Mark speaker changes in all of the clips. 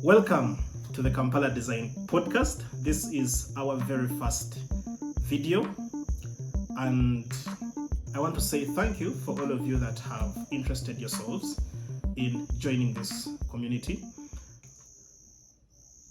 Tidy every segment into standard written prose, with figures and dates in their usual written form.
Speaker 1: Welcome to the Kampala Design Podcast. This is our very first video, and I want to say thank you for all of you that have interested yourselves in joining this community.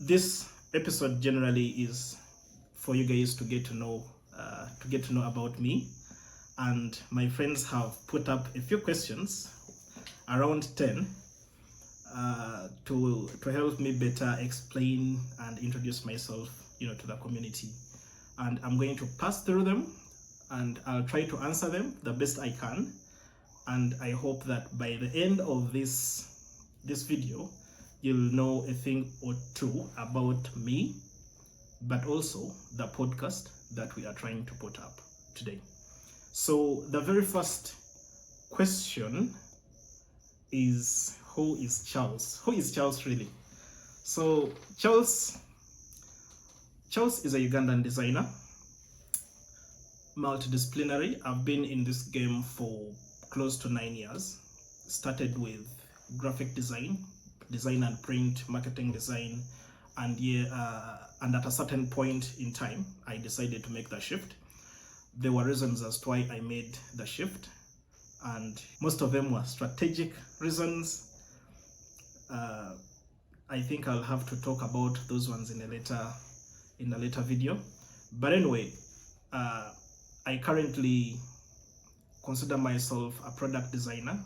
Speaker 1: This episode generally is for you guys to get to know about me, and my friends have put up a few questions, around 10, to help me better explain and introduce myself, to the community. And I'm going to pass through them, and I'll try to answer them the best I can. And I hope that by the end of this video, you'll know a thing or two about me, but also the podcast that we are trying to put up today. So the very first question is, who is Charles? Who is Charles really? So Charles is a Ugandan designer, multidisciplinary. I've been in this game for close to 9 years. Started with graphic design and print, marketing design, and at a certain point in time, I decided to make the shift. There were reasons as to why I made the shift, and most of them were strategic reasons. I think I'll have to talk about those ones in a later video. But anyway, I currently consider myself a product designer,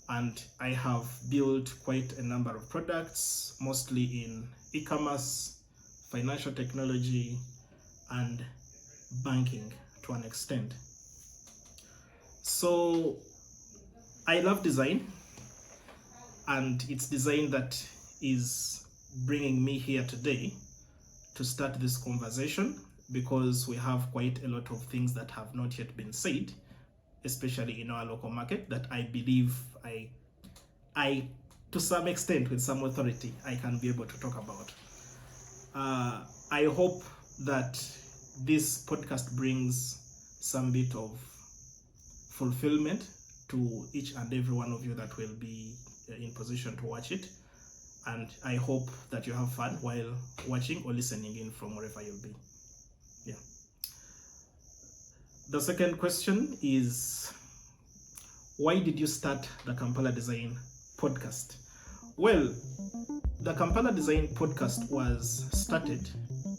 Speaker 1: and I have built quite a number of products, mostly in e-commerce, financial technology, and banking to an extent. So I love design, and it's design that is bringing me here today to start this conversation, because we have quite a lot of things that have not yet been said, especially in our local market, that I believe I to some extent, with some authority, I can be able to talk about. I hope that this podcast brings some bit of fulfillment to each and every one of you that will be in position to watch it, and I hope that you have fun while watching or listening in from wherever you'll be. Yeah. The second question is, why did you start the Kampala Design Podcast? Well, the Kampala Design Podcast was started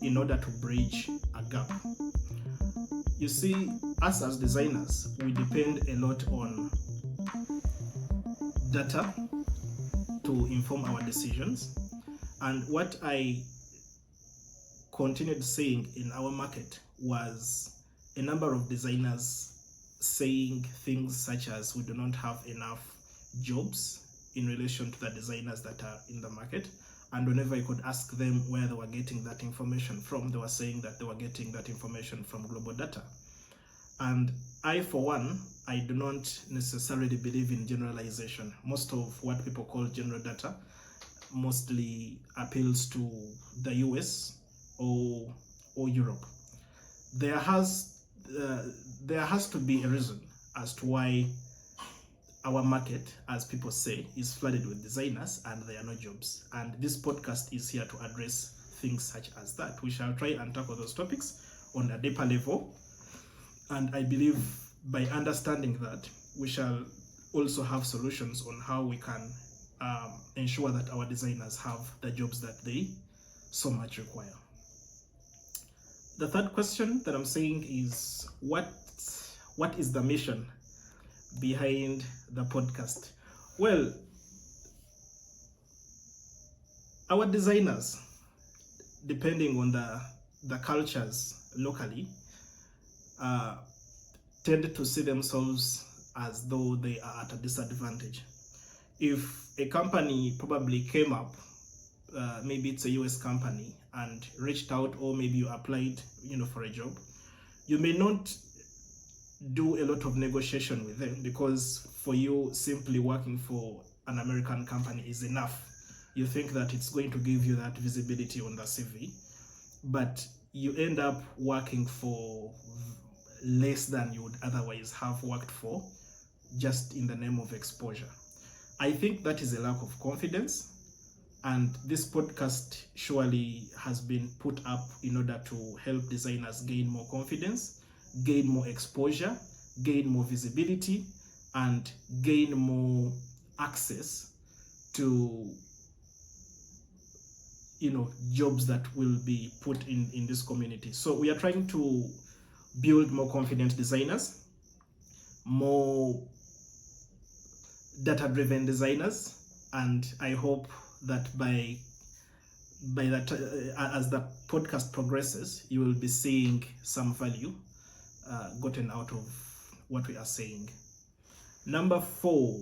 Speaker 1: in order to bridge a gap. You see, us as designers, we depend a lot on data to inform our decisions. And what I continued saying in our market was a number of designers saying things such as, we do not have enough jobs in relation to the designers that are in the market. And whenever I could ask them where they were getting that information from, they were saying that they were getting that information from global data. And I, for one, I do not necessarily believe in generalization. Most of what people call general data mostly appeals to the US or Europe. There has to be a reason as to why our market, as people say, is flooded with designers and there are no jobs. And this podcast is here to address things such as that. We shall try and tackle those topics on a deeper level. And I believe by understanding that, we shall also have solutions on how we can ensure that our designers have the jobs that they so much require. The third question that I'm saying is, what is the mission behind the podcast? Well, our designers, depending on the cultures locally, tend to see themselves as though they are at a disadvantage. If a company probably came up, maybe it's a US company, and reached out, or maybe you applied, for a job, you may not do a lot of negotiation with them, because for you, simply working for an American company is enough. You think that it's going to give you that visibility on the CV, but you end up working for less than you would otherwise have worked for, just in the name of exposure. I think that is a lack of confidence, And this podcast surely has been put up in order to help designers gain more confidence, gain more exposure, gain more visibility, and gain more access to jobs that will be put in this community. So we are trying to build more confident designers, more data-driven designers, and I hope that by that as the podcast progresses, you will be seeing some value gotten out of what we are saying. Number 4,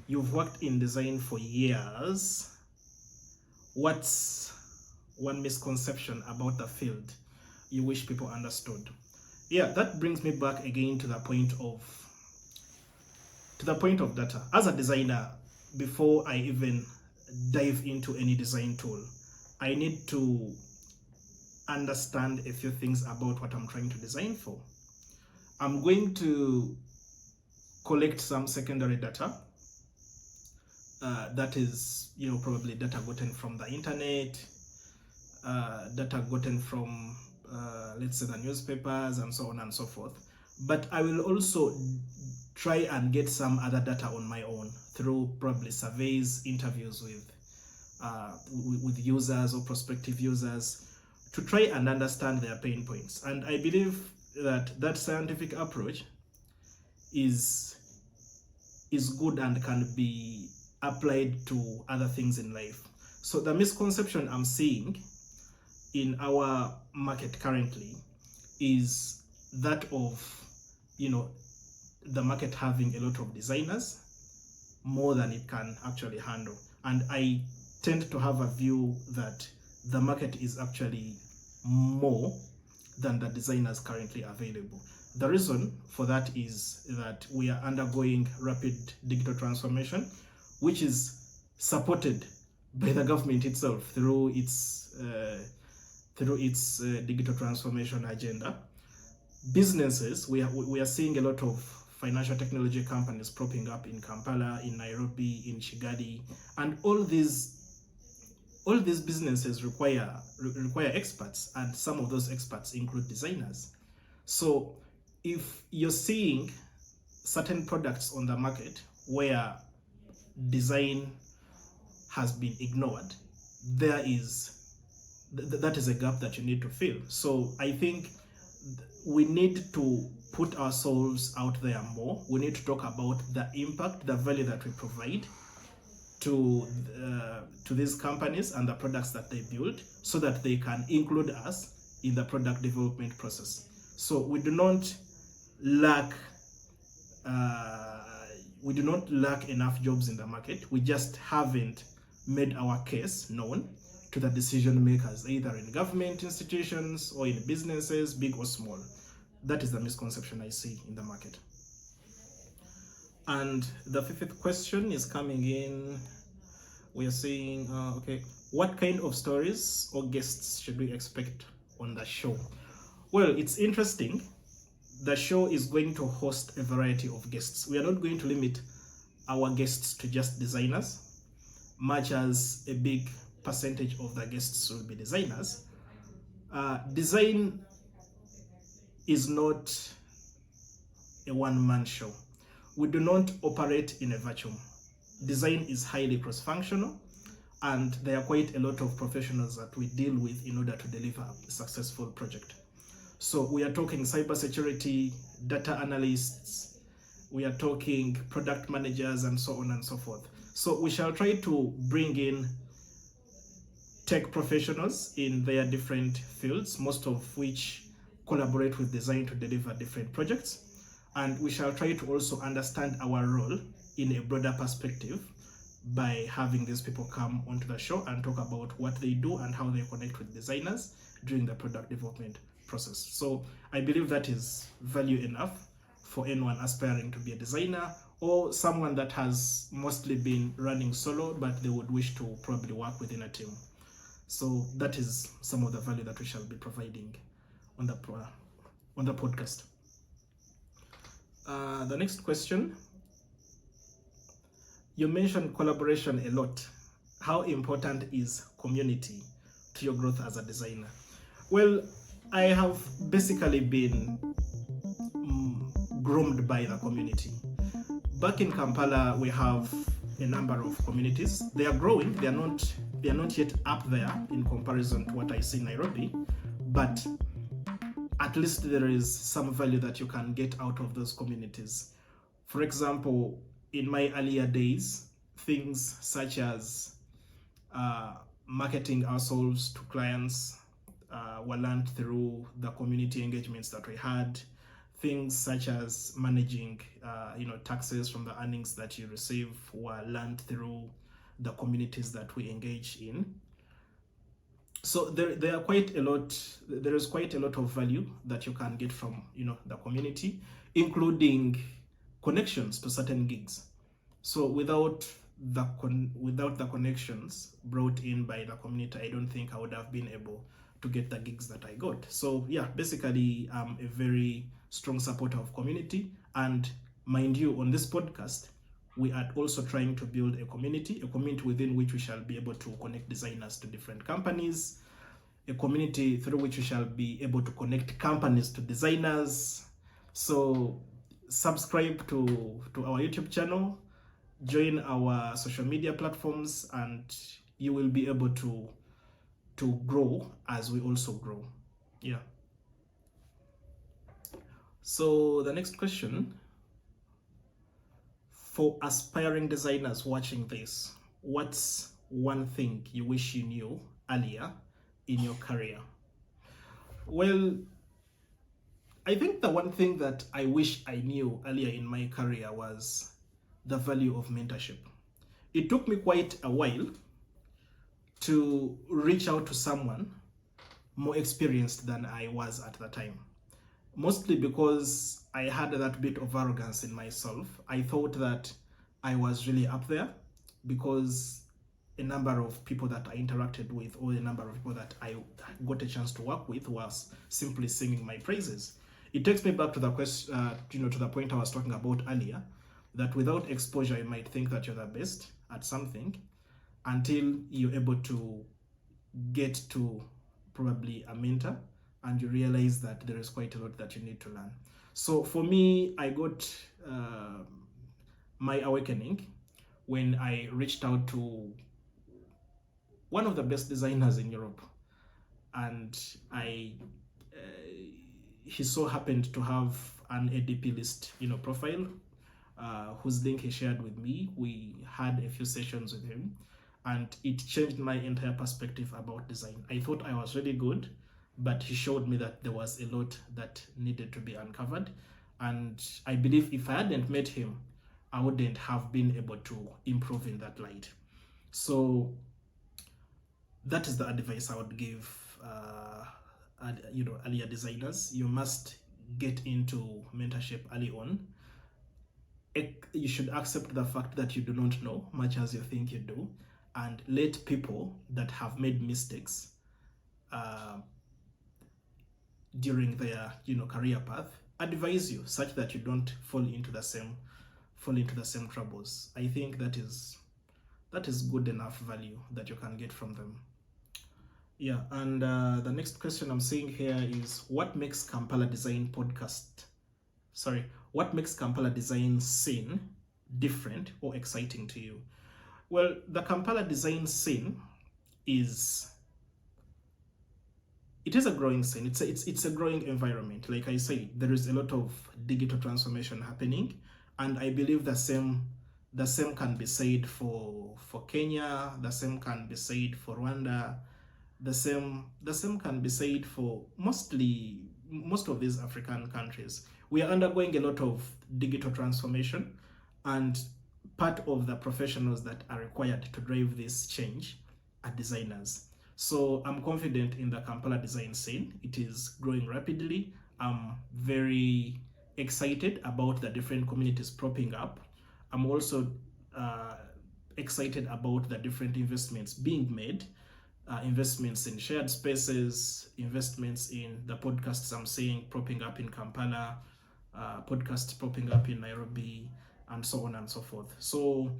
Speaker 1: you've worked in design for years. What's one misconception about the field you wish people understood? Yeah, that brings me back again to the point of data. As a designer, before I even dive into any design tool, I need to understand a few things about what I'm trying to design for. I'm going to collect some secondary data. That is, probably data gotten from the internet, data gotten from, let's say, the newspapers, and so on and so forth. But I will also try and get some other data on my own through probably surveys, interviews with users or prospective users, to try and understand their pain points. And I believe that scientific approach is good and can be applied to other things in life. So the misconception I'm seeing in our market currently is that of the market having a lot of designers, more than it can actually handle. And I tend to have a view that the market is actually more than the designers currently available. The reason for that is that we are undergoing rapid digital transformation, which is supported by the government itself through its digital transformation agenda. Businesses, we are seeing a lot of financial technology companies propping up in Kampala, in Nairobi, in Kigali, and all these businesses require experts, and some of those experts include designers. So if you're seeing certain products on the market where design has been ignored, that is a gap that you need to fill. So I think we need to put ourselves out there more. We need to talk about the impact, the value that we provide to these companies and the products that they build, so that they can include us in the product development process. So we do not lack enough jobs in the market. We just haven't made our case known to the decision makers, either in government institutions or in businesses, big or small. That is the misconception I see in the market. And the 5th question is coming in. We are saying, okay, what kind of stories or guests should we expect on the show? Well, it's interesting. The show is going to host a variety of guests. We are not going to limit our guests to just designers, much as a big percentage of the guests will be designers. Design is not a one-man show. We do not operate in a vacuum. Design is highly cross-functional, and there are quite a lot of professionals that we deal with in order to deliver a successful project. So we are talking cybersecurity, data analysts, we are talking product managers, and so on and so forth. So we shall try to bring in tech professionals in their different fields, most of which collaborate with design to deliver different projects. And we shall try to also understand our role in a broader perspective by having these people come onto the show and talk about what they do and how they connect with designers during the product development process. So I believe that is value enough for anyone aspiring to be a designer, or someone that has mostly been running solo but they would wish to probably work within a team. So that is some of the value that we shall be providing on the podcast. The next question, you mentioned collaboration a lot. how important is community to your growth as a designer? Well, I have basically been groomed by the community. Back in Kampala, we have a number of communities. They are growing. They are not yet up there in comparison to what I see in Nairobi, but at least there is some value that you can get out of those communities. For example, in my earlier days, things such as marketing ourselves to clients were learned through the community engagements that we had. Things such as managing taxes from the earnings that you receive were learned through the communities that we engage in. So there is quite a lot of value that you can get from the community, including connections to certain gigs. So without the connections brought in by the community, I don't think I would have been able to get the gigs that I got. So yeah, basically I'm a very strong supporter of community. And mind you, on this podcast, we are also trying to build a community within which we shall be able to connect designers to different companies, a community through which we shall be able to connect companies to designers. So subscribe to our YouTube channel, join our social media platforms, and you will be able to grow as we also grow. Yeah. So the next question, for aspiring designers watching this, what's one thing you wish you knew earlier in your career? Well, I think the one thing that I wish I knew earlier in my career was the value of mentorship. It took me quite a while to reach out to someone more experienced than I was at the time. Mostly because I had that bit of arrogance in myself. I thought that I was really up there because a number of people that I interacted with, or a number of people that I got a chance to work with, was simply singing my praises. It takes me back to the question, to the point I was talking about earlier, that without exposure, you might think that you're the best at something until you're able to get to probably a mentor and you realize that there is quite a lot that you need to learn. So for me, I got my awakening when I reached out to one of the best designers in Europe, and he so happened to have an ADP list, profile, whose link he shared with me. We had a few sessions with him, and it changed my entire perspective about design. I thought I was really good, but he showed me that there was a lot that needed to be uncovered. And I believe if I hadn't met him, I wouldn't have been able to improve in that light. So that is the advice I would give earlier designers. You must get into mentorship early on. You should accept the fact that you do not know much as you think you do, and let people that have made mistakes during their career path advise you, such that you don't fall into the same troubles. I think that is good enough value that you can get from them. Yeah, and the next question I'm seeing here is, what makes Kampala Design Design scene different or exciting to you? Well, the Kampala design scene is a growing scene. It's a growing environment. Like I say, there is a lot of digital transformation happening, and I believe the same can be said for Kenya. The same can be said for Rwanda. The same can be said for most of these African countries. We are undergoing a lot of digital transformation, and part of the professionals that are required to drive this change are designers. So I'm confident in the Kampala design scene. It is growing rapidly. I'm very excited about the different communities propping up. I'm also excited about the different investments being made, investments in shared spaces, investments in the podcasts I'm seeing propping up in Kampala, podcasts propping up in Nairobi, and so on and so forth. So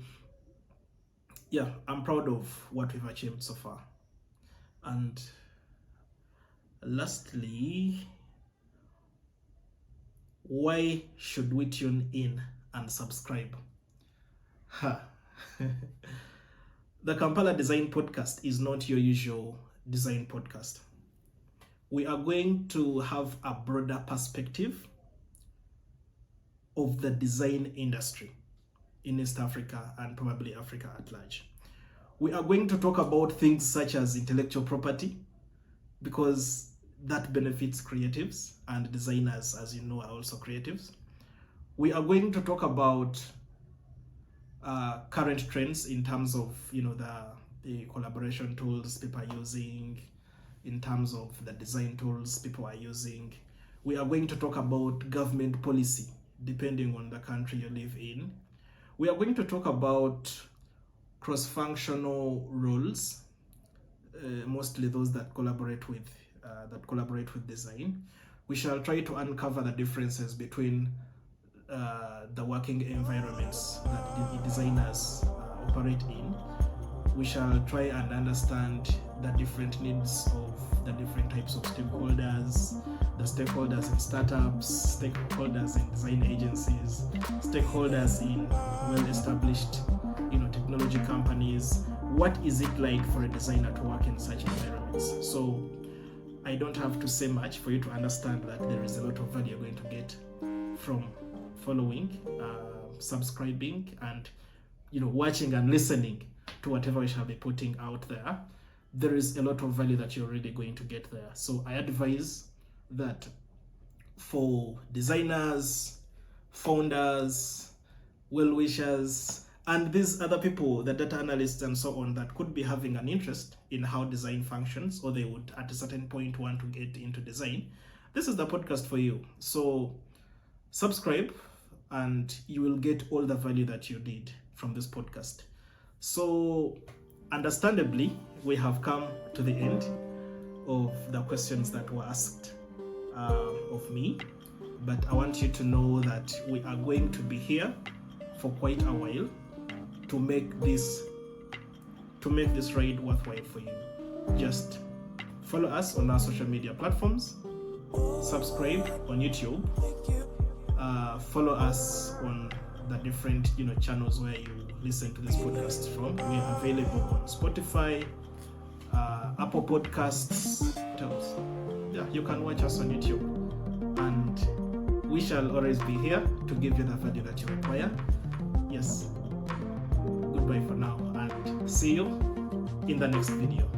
Speaker 1: yeah, I'm proud of what we've achieved so far. And lastly, why should we tune in and subscribe? Ha. The Kampala Design Podcast is not your usual design podcast. We are going to have a broader perspective of the design industry in East Africa and probably Africa at large. We are going to talk about things such as intellectual property, because that benefits creatives, and designers, as you know, are also creatives. We are going to talk about current trends in terms of the collaboration tools people are using, in terms of the design tools people are using. We are going to talk about government policy depending on the country you live in. We are going to talk about cross-functional roles, mostly those that collaborate with design. We shall try to uncover the differences between the working environments that the designers operate in. We shall try and understand the different needs of the different types of stakeholders, the stakeholders in startups, stakeholders in design agencies, stakeholders in well-established technology companies. What is it like for a designer to work in such environments? So I don't have to say much for you to understand that there is a lot of value you're going to get from following, subscribing, and watching and listening to whatever we shall be putting out there. There is a lot of value that you're really going to get there. So I advise that for designers, founders, well-wishers, and these other people, the data analysts and so on, that could be having an interest in how design functions, or they would at a certain point want to get into design, this is the podcast for you. So subscribe and you will get all the value that you need from this podcast. So understandably, we have come to the end of the questions that were asked of me, but I want you to know that we are going to be here for quite a while to make this ride worthwhile for you. Just follow us on our social media platforms, subscribe on YouTube, follow us on the different channels where you listen to this podcast from. We are available on Spotify, Apple Podcasts. Yeah, you can watch us on YouTube, and we shall always be here to give you the value that you require. Yes. Goodbye for now, and see you in the next video.